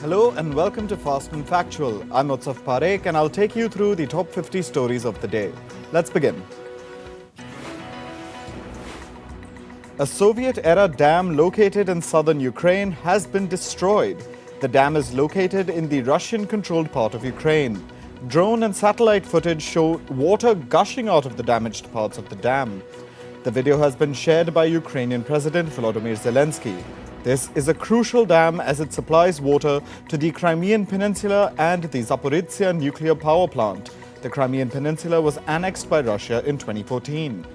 Hello and welcome to Fast and Factual. I'm Utsaf Parekh and I'll take you through the top 50 stories of the day. Let's begin. A Soviet-era dam located in southern Ukraine has been destroyed. The dam is located in the Russian-controlled part of Ukraine. Drone and satellite footage show water gushing out of the damaged parts of the dam. The video has been shared by Ukrainian President Volodymyr Zelensky. This is a crucial dam as it supplies water to the Crimean Peninsula and the Zaporizhzhia nuclear power plant. The Crimean Peninsula was annexed by Russia in 2014.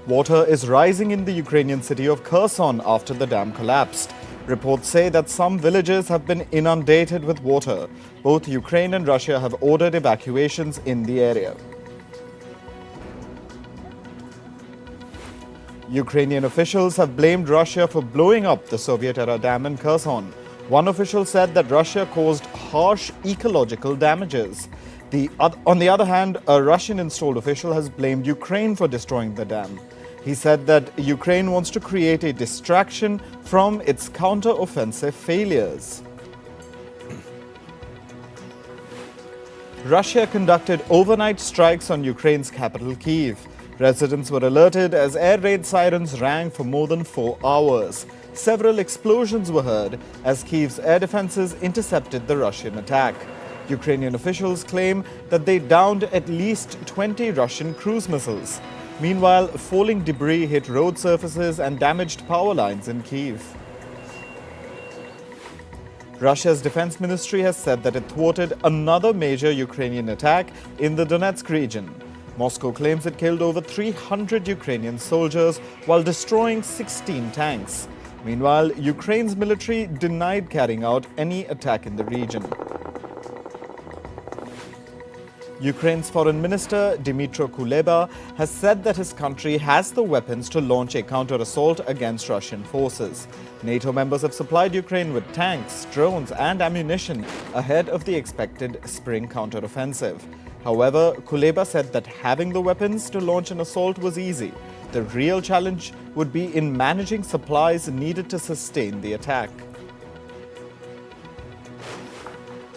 Water is rising in the Ukrainian city of Kherson after the dam collapsed. Reports say that some villages have been inundated with water. Both Ukraine and Russia have ordered evacuations in the area. Ukrainian officials have blamed Russia for blowing up the Soviet-era dam in Kherson. One official said that Russia caused harsh ecological damages. On the other hand, a Russian-installed official has blamed Ukraine for destroying the dam. He said that Ukraine wants to create a distraction from its counter-offensive failures. Russia conducted overnight strikes on Ukraine's capital, Kyiv. Residents were alerted as air raid sirens rang for more than 4 hours. Several explosions were heard as Kyiv's air defenses intercepted the Russian attack. Ukrainian officials claim that they downed at least 20 Russian cruise missiles. Meanwhile, falling debris hit road surfaces and damaged power lines in Kyiv. Russia's defense ministry has said that it thwarted another major Ukrainian attack in the Donetsk region. Moscow claims it killed over 300 Ukrainian soldiers while destroying 16 tanks. Meanwhile, Ukraine's military denied carrying out any attack in the region. Ukraine's foreign minister, Dmytro Kuleba, has said that his country has the weapons to launch a counter-assault against Russian forces. NATO members have supplied Ukraine with tanks, drones and ammunition ahead of the expected spring counter-offensive. However, Kuleba said that having the weapons to launch an assault was easy. The real challenge would be in managing supplies needed to sustain the attack.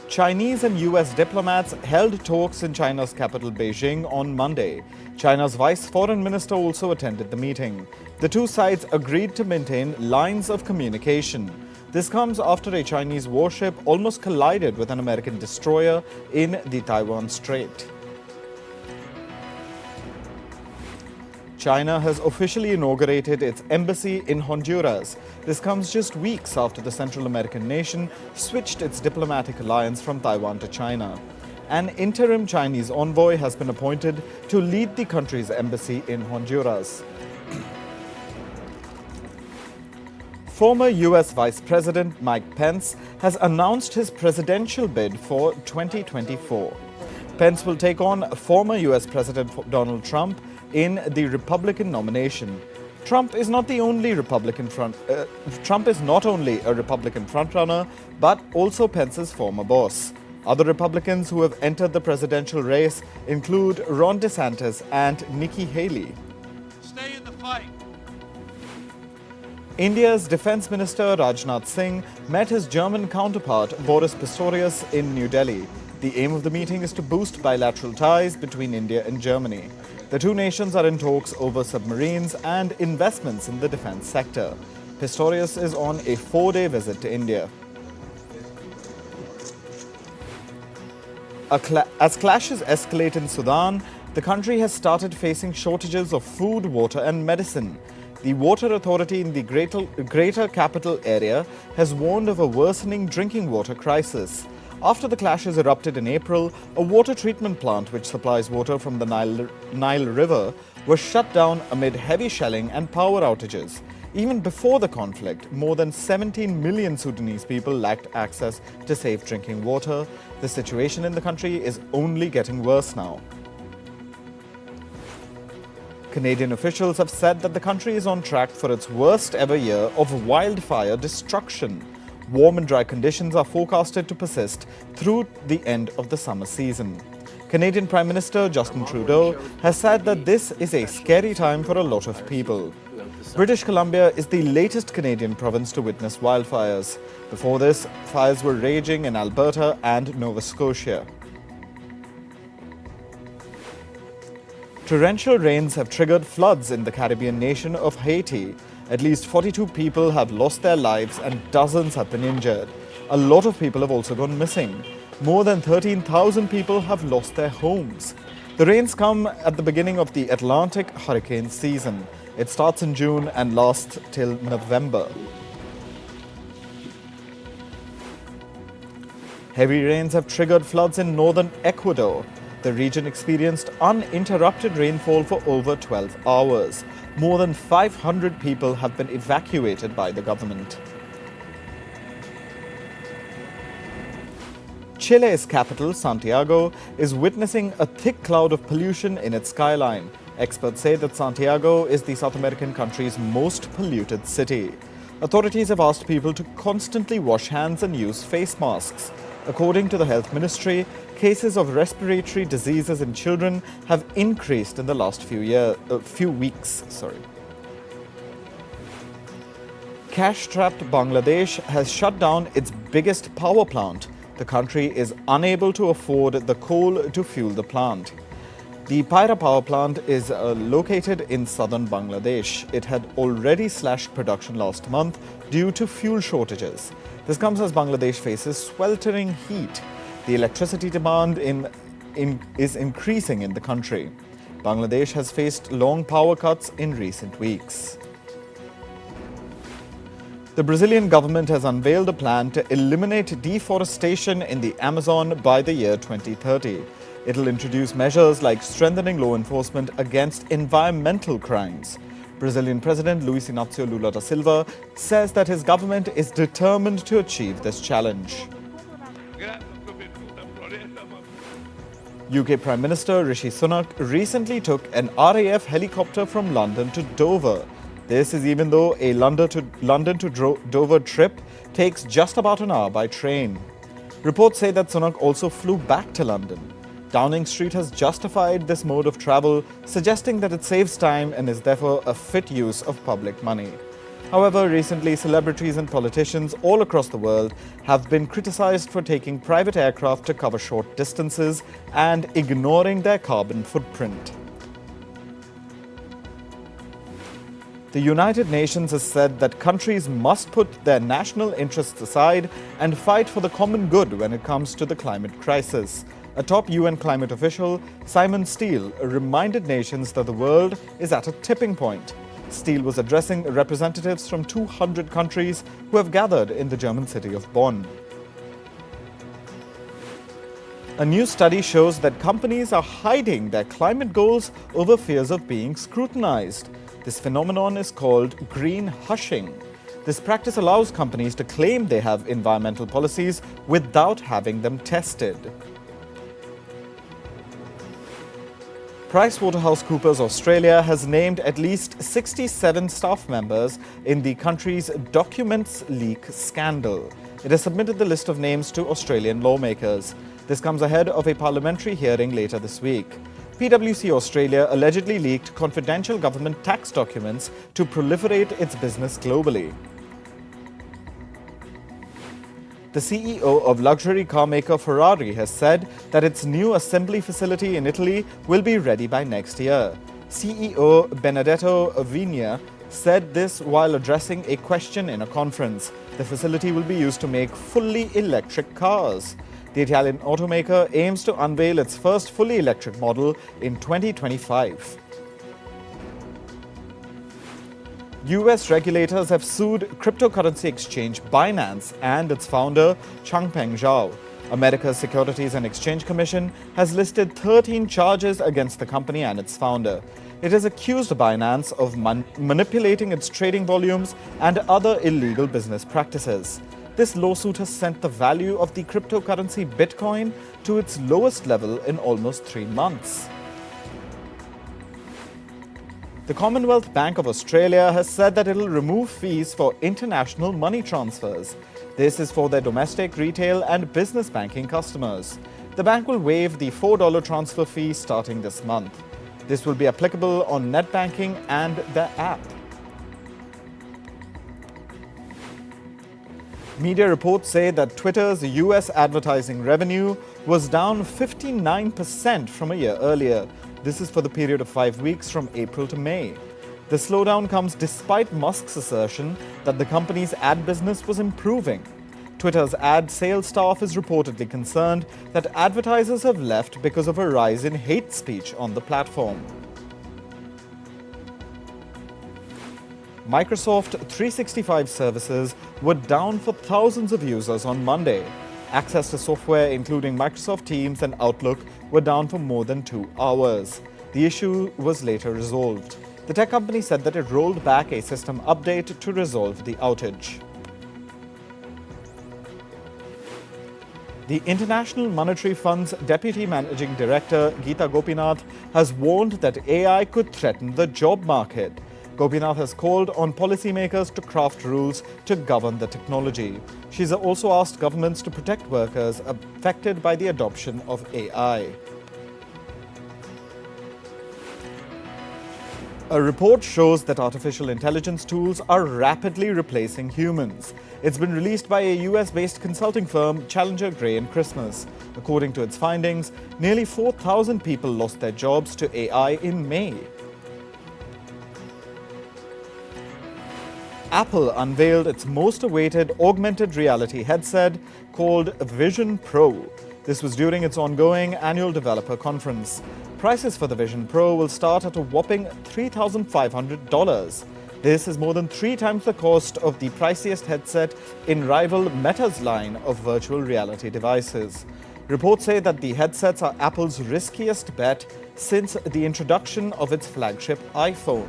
Chinese and US diplomats held talks in China's capital Beijing on Monday. China's vice foreign minister also attended the meeting. The two sides agreed to maintain lines of communication. This comes after a Chinese warship almost collided with an American destroyer in the Taiwan Strait. China has officially inaugurated its embassy in Honduras. This comes just weeks after the Central American nation switched its diplomatic alliance from Taiwan to China. An interim Chinese envoy has been appointed to lead the country's embassy in Honduras. Former US Vice President Mike Pence has announced his presidential bid for 2024. Pence will take on former US President Donald Trump in the Republican nomination. Trump is not only a Republican frontrunner, but also Pence's former boss. Other Republicans who have entered the presidential race include Ron DeSantis and Nikki Haley. Stay in the fight. India's Defence Minister Rajnath Singh met his German counterpart Boris Pistorius in New Delhi. The aim of the meeting is to boost bilateral ties between India and Germany. The two nations are in talks over submarines and investments in the defence sector. Pistorius is on a 4-day visit to India. As clashes escalate in Sudan, the country has started facing shortages of food, water and medicine. The water authority in the greater capital area has warned of a worsening drinking water crisis. After the clashes erupted in April, a water treatment plant which supplies water from the Nile River was shut down amid heavy shelling and power outages. Even before the conflict, more than 17 million Sudanese people lacked access to safe drinking water. The situation in the country is only getting worse now. Canadian officials have said that the country is on track for its worst ever year of wildfire destruction. Warm and dry conditions are forecasted to persist through the end of the summer season. Canadian Prime Minister Justin Trudeau has said that this is a scary time for a lot of people. British Columbia is the latest Canadian province to witness wildfires. Before this, fires were raging in Alberta and Nova Scotia. Torrential rains have triggered floods in the Caribbean nation of Haiti. At least 42 people have lost their lives and dozens have been injured. A lot of people have also gone missing. More than 13,000 people have lost their homes. The rains come at the beginning of the Atlantic hurricane season. It starts in June and lasts till November. Heavy rains have triggered floods in northern Ecuador. The region experienced uninterrupted rainfall for over 12 hours. More than 500 people have been evacuated by the government. Chile's capital, Santiago, is witnessing a thick cloud of pollution in its skyline. Experts say that Santiago is the South American country's most polluted city. Authorities have asked people to constantly wash hands and use face masks. According to the health ministry, cases of respiratory diseases in children have increased in the last few weeks. Cash-strapped Bangladesh has shut down its biggest power plant. The country is unable to afford the coal to fuel the plant. The Paira power plant is located in southern Bangladesh. It had already slashed production last month due to fuel shortages. This comes as Bangladesh faces sweltering heat. The electricity demand is increasing in the country. Bangladesh has faced long power cuts in recent weeks. The Brazilian government has unveiled a plan to eliminate deforestation in the Amazon by the year 2030. It'll introduce measures like strengthening law enforcement against environmental crimes. Brazilian President Luiz Inácio Lula da Silva says that his government is determined to achieve this challenge. UK Prime Minister Rishi Sunak recently took an RAF helicopter from London to Dover. This is even though a London to Dover trip takes just about an hour by train. Reports say that Sunak also flew back to London. Downing Street has justified this mode of travel, suggesting that it saves time and is therefore a fit use of public money. However, recently celebrities and politicians all across the world have been criticized for taking private aircraft to cover short distances and ignoring their carbon footprint. The United Nations has said that countries must put their national interests aside and fight for the common good when it comes to the climate crisis. A top UN climate official, Simon Steele, reminded nations that the world is at a tipping point. Steele was addressing representatives from 200 countries who have gathered in the German city of Bonn. A new study shows that companies are hiding their climate goals over fears of being scrutinized. This phenomenon is called green hushing. This practice allows companies to claim they have environmental policies without having them tested. PricewaterhouseCoopers Australia has named at least 67 staff members in the country's documents leak scandal. It has submitted the list of names to Australian lawmakers. This comes ahead of a parliamentary hearing later this week. PwC Australia allegedly leaked confidential government tax documents to proliferate its business globally. The CEO of luxury car maker Ferrari has said that its new assembly facility in Italy will be ready by next year. CEO Benedetto Vigna said this while addressing a question in a conference. The facility will be used to make fully electric cars. The Italian automaker aims to unveil its first fully electric model in 2025. US regulators have sued cryptocurrency exchange Binance and its founder, Changpeng Zhao. America's Securities and Exchange Commission has listed 13 charges against the company and its founder. It has accused Binance of manipulating its trading volumes and other illegal business practices. This lawsuit has sent the value of the cryptocurrency Bitcoin to its lowest level in almost 3 months. The Commonwealth Bank of Australia has said that it will remove fees for international money transfers. This is for their domestic, retail and business banking customers. The bank will waive the $4 transfer fee starting this month. This will be applicable on net banking and their app. Media reports say that Twitter's US advertising revenue was down 59% from a year earlier. This is for the period of 5 weeks from April to May. The slowdown comes despite Musk's assertion that the company's ad business was improving. Twitter's ad sales staff is reportedly concerned that advertisers have left because of a rise in hate speech on the platform. Microsoft 365 services were down for thousands of users on Monday. Access to software including Microsoft Teams and Outlook were down for more than 2 hours. The issue was later resolved. The tech company said that it rolled back a system update to resolve the outage. The International Monetary Fund's Deputy Managing Director, Geeta Gopinath, has warned that AI could threaten the job market. Gopinath has called on policymakers to craft rules to govern the technology. She's also asked governments to protect workers affected by the adoption of AI. A report shows that artificial intelligence tools are rapidly replacing humans. It's been released by a US-based consulting firm, Challenger Gray & Christmas. According to its findings, nearly 4,000 people lost their jobs to AI in May. Apple unveiled its most awaited augmented reality headset called Vision Pro. This was during its ongoing annual developer conference. Prices for the Vision Pro will start at a whopping $3,500. This is more than 3 times the cost of the priciest headset in rival Meta's line of virtual reality devices. Reports say that the headsets are Apple's riskiest bet since the introduction of its flagship iPhone.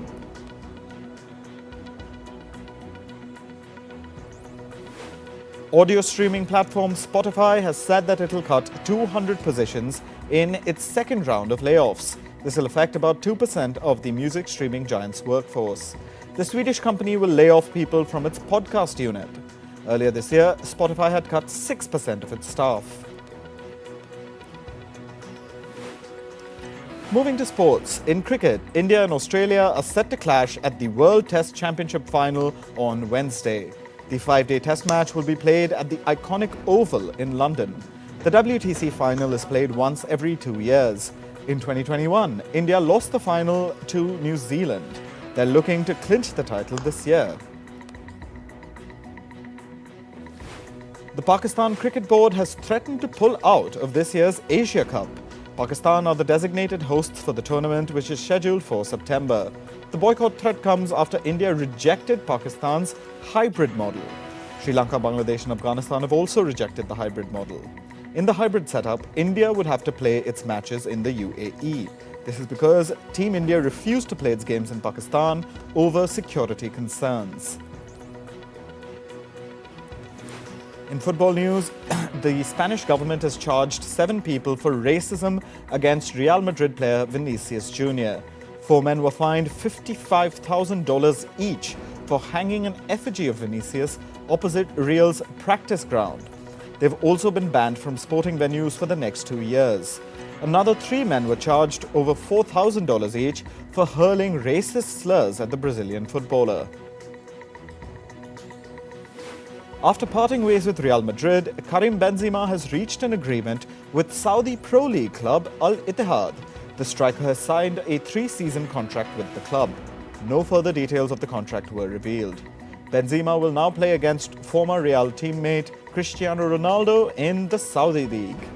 Audio streaming platform Spotify has said that it will cut 200 positions in its second round of layoffs. This will affect about 2% of the music streaming giant's workforce. The Swedish company will lay off people from its podcast unit. Earlier this year, Spotify had cut 6% of its staff. Moving to sports. In cricket, India and Australia are set to clash at the World Test Championship final on Wednesday. The 5-day test match will be played at the iconic Oval in London. The WTC final is played once every 2 years. In 2021, India lost the final to New Zealand. They're looking to clinch the title this year. The Pakistan Cricket Board has threatened to pull out of this year's Asia Cup. Pakistan are the designated hosts for the tournament, which is scheduled for September. The boycott threat comes after India rejected Pakistan's hybrid model. Sri Lanka, Bangladesh and Afghanistan have also rejected the hybrid model. In the hybrid setup, India would have to play its matches in the UAE. This is because Team India refused to play its games in Pakistan over security concerns. In football news, the Spanish government has charged 7 people for racism against Real Madrid player Vinicius Jr. 4 men were fined $55,000 each for hanging an effigy of Vinicius opposite Real's practice ground. They've also been banned from sporting venues for the next 2 years. Another 3 men were charged over $4,000 each for hurling racist slurs at the Brazilian footballer. After parting ways with Real Madrid, Karim Benzema has reached an agreement with Saudi Pro League club Al Ittihad. The striker has signed a 3-season contract with the club. No further details of the contract were revealed. Benzema will now play against former Real teammate Cristiano Ronaldo in the Saudi League.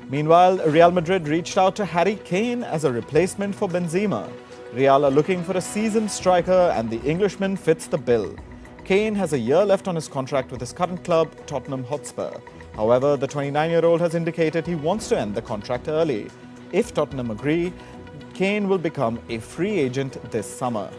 Meanwhile, Real Madrid reached out to Harry Kane as a replacement for Benzema. Real are looking for a seasoned striker and the Englishman fits the bill. Kane has a year left on his contract with his current club, Tottenham Hotspur. However, the 29-year-old has indicated he wants to end the contract early. If Tottenham agree, Kane will become a free agent this summer.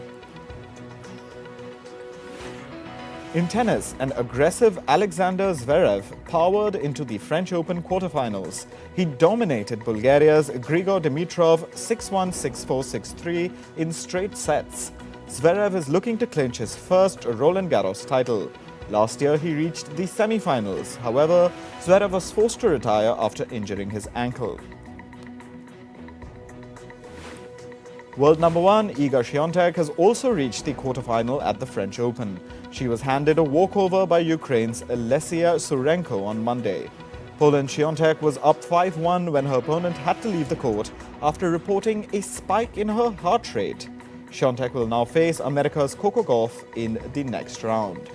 In tennis, an aggressive Alexander Zverev powered into the French Open quarterfinals. He dominated Bulgaria's Grigor Dimitrov 6-1, 6-4, 6-3 in straight sets. Zverev is looking to clinch his first Roland Garros title. Last year, he reached the semi-finals. However, Zverev was forced to retire after injuring his ankle. World number 1 Iga Świątek has also reached the quarterfinal at the French Open. She was handed a walkover by Ukraine's Lesia Surenko on Monday. Poland's Świątek was up 5-1 when her opponent had to leave the court after reporting a spike in her heart rate. Świątek will now face America's Coco Gauff in the next round.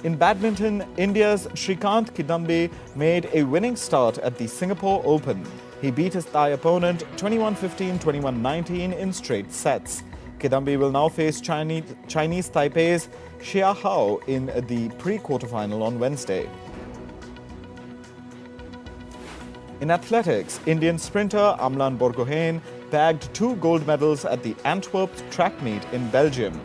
In badminton, India's Shrikant Kidambi made a winning start at the Singapore Open. He beat his Thai opponent 21-15, 21-19 in straight sets. Kidambi will now face Chinese Taipei's Xia Hao in the pre-quarterfinal on Wednesday. In athletics, Indian sprinter Amlan Borgohain bagged 2 gold medals at the Antwerp track meet in Belgium.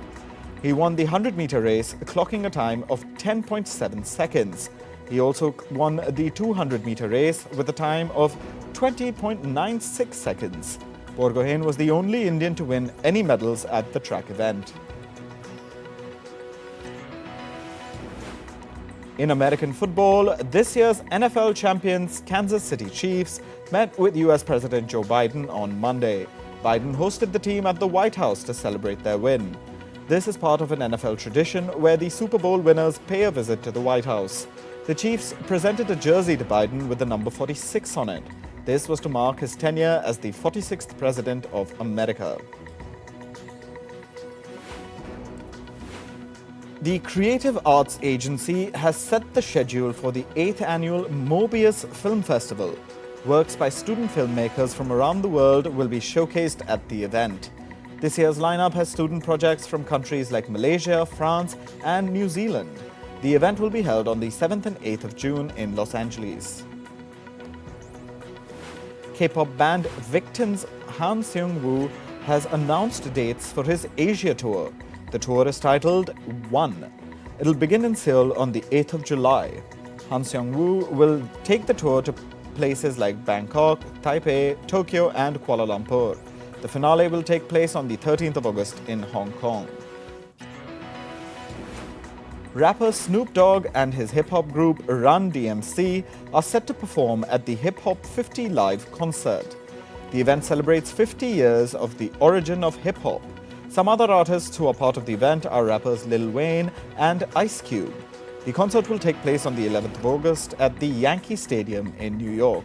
He won the 100-meter race, clocking a time of 10.7 seconds. He also won the 200-meter race with a time of 20.96 seconds. Borgohain was the only Indian to win any medals at the track event. In American football, this year's NFL champions Kansas City Chiefs met with US President Joe Biden on Monday. Biden hosted the team at the White House to celebrate their win. This is part of an NFL tradition where the Super Bowl winners pay a visit to the White House. The Chiefs presented a jersey to Biden with the number 46 on it. This was to mark his tenure as the 46th President of America. The Creative Arts Agency has set the schedule for the 8th annual Mobius Film Festival. Works by student filmmakers from around the world will be showcased at the event. This year's lineup has student projects from countries like Malaysia, France, and New Zealand. The event will be held on the 7th and 8th of June in Los Angeles. K-pop band Victon's Han Seung-woo has announced dates for his Asia tour. The tour is titled One. It'll begin in Seoul on the 8th of July. Han Seung-woo will take the tour to places like Bangkok, Taipei, Tokyo, and Kuala Lumpur. The finale will take place on the 13th of August in Hong Kong. Rapper Snoop Dogg and his hip-hop group Run DMC are set to perform at the Hip Hop 50 Live concert. The event celebrates 50 years of the origin of hip-hop. Some other artists who are part of the event are rappers Lil Wayne and Ice Cube. The concert will take place on the 11th of August at the Yankee Stadium in New York.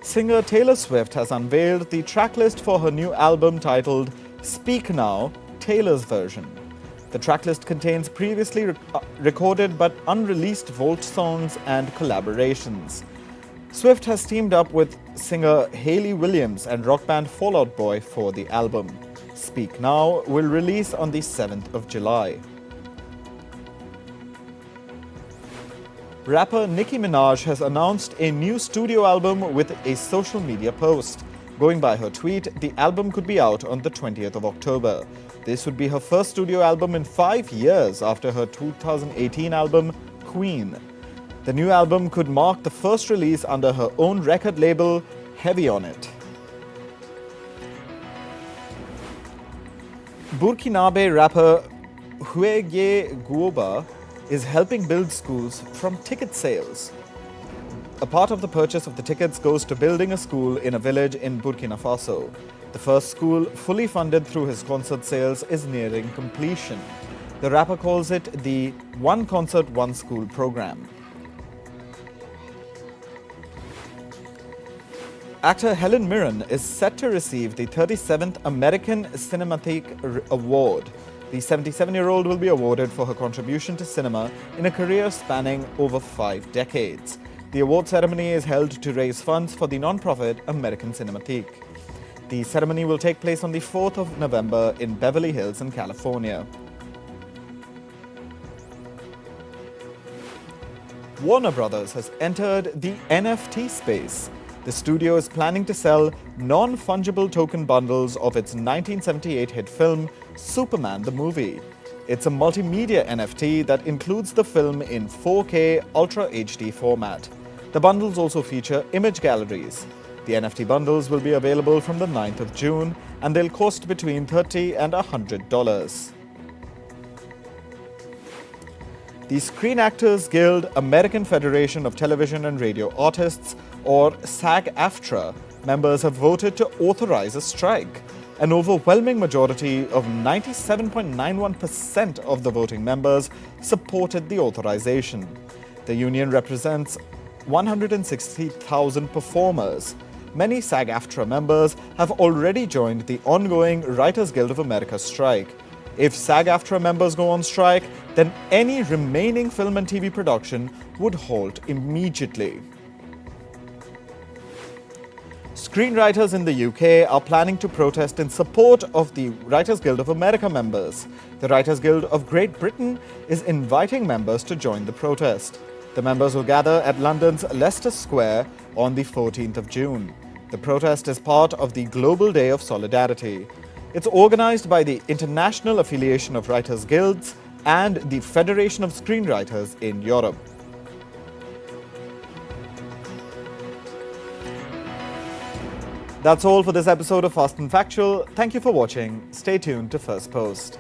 Singer Taylor Swift has unveiled the tracklist for her new album titled Speak Now, Taylor's Version. The tracklist contains previously recorded but unreleased Vault songs and collaborations. Swift has teamed up with singer Hayley Williams and rock band Fall Out Boy for the album. Speak Now will release on the 7th of July. Rapper Nicki Minaj has announced a new studio album with a social media post. Going by her tweet, the album could be out on the 20th of October. This would be her first studio album in 5 years after her 2018 album, Queen. The new album could mark the first release under her own record label, Heavy On It. Burkinabe rapper Huege Guoba is helping build schools from ticket sales. A part of the purchase of the tickets goes to building a school in a village in Burkina Faso. The first school, fully funded through his concert sales, is nearing completion. The rapper calls it the One Concert, One School program. Actor Helen Mirren is set to receive the 37th American Cinematheque Award. The 77-year-old will be awarded for her contribution to cinema in a career spanning over 5 decades. The award ceremony is held to raise funds for the non-profit American Cinematheque. The ceremony will take place on the 4th of November in Beverly Hills in California. Warner Brothers has entered the NFT space. The studio is planning to sell non-fungible token bundles of its 1978 hit film, Superman the Movie. It's a multimedia NFT that includes the film in 4K Ultra HD format. The bundles also feature image galleries. The NFT bundles will be available from the 9th of June, and they'll cost between $30 and $100. The Screen Actors Guild American Federation of Television and Radio Artists, or SAG-AFTRA, members have voted to authorize a strike. An overwhelming majority of 97.91% of the voting members supported the authorization. The union represents 160,000 performers. Many SAG-AFTRA members have already joined the ongoing Writers Guild of America strike. If SAG-AFTRA members go on strike, then any remaining film and TV production would halt immediately. Screenwriters in the UK are planning to protest in support of the Writers Guild of America members. The Writers Guild of Great Britain is inviting members to join the protest. The members will gather at London's Leicester Square on the 14th of June. The protest is part of the Global Day of Solidarity. It's organized by the International Affiliation of Writers Guilds and the Federation of Screenwriters in Europe. That's all for this episode of Fast and Factual. Thank you for watching. Stay tuned to Firstpost.